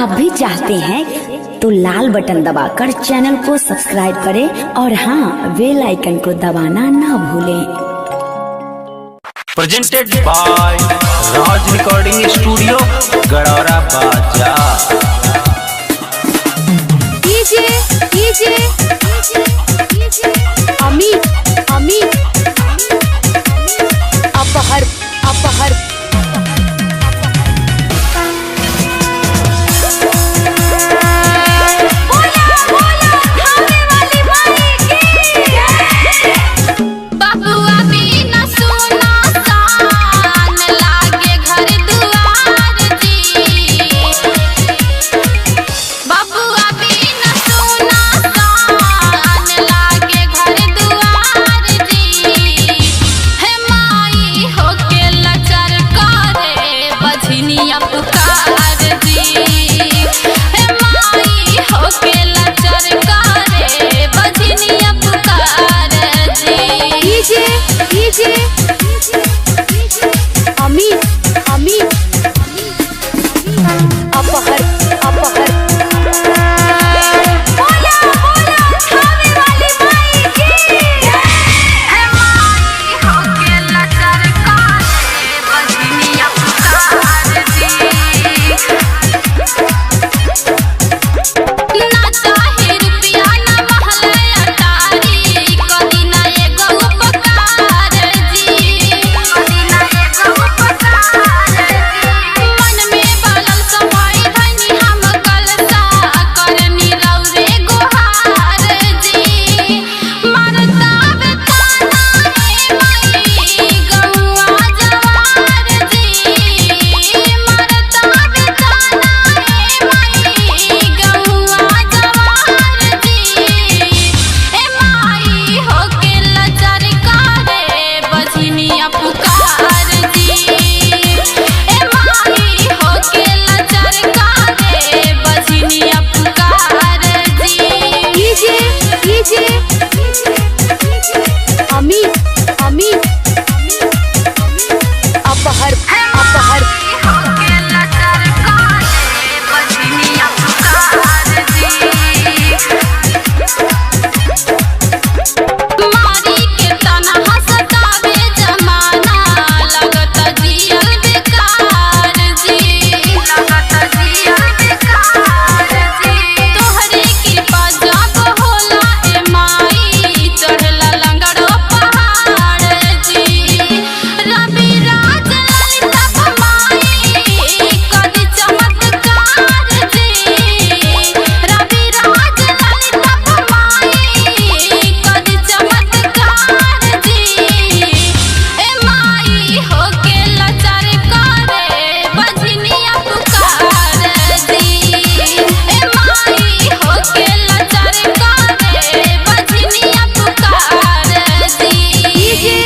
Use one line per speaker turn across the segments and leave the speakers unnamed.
आप भी चाहते हैं तो लाल बटन दबाकर चैनल को सब्सक्राइब करें और हाँ, बेल आइकन को दबाना ना भूलें।
Presented by Raj Recording Studio, Gadara Baja।
Amit Aphar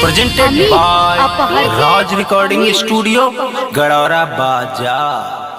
Presented by Raj Recording Studio, Gadara Baja।